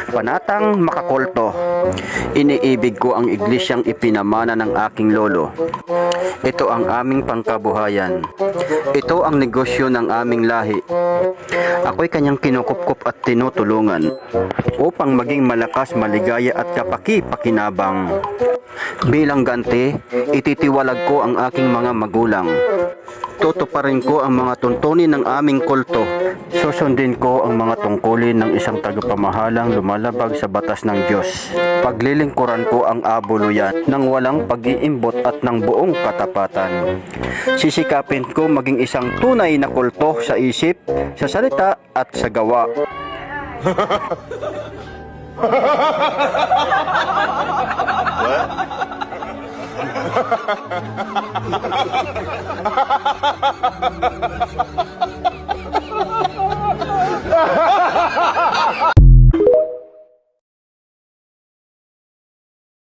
Panatang makakulto. Iniibig ko ang iglesyang ipinamana ng aking lolo. Ito ang aming pangkabuhayan. Ito ang negosyo ng aming lahi. Ako'y kanyang kinukupkup at tinutulungan upang maging malakas, maligaya at kapaki-pakinabang. Bilang ganti, ititiwalag ko ang aking mga magulang. Tutuparin ko ang mga tuntunin ng aming kulto. Susundin ko ang mga tungkulin ng isang tagapamahalang lumalabag sa batas ng Diyos. Paglilingkuran ko ang abuluyan ng walang pag-iimbot at ng buong katapatan. Sisikapin ko maging isang tunay na kulto sa isip, sa salita at sa gawa. What?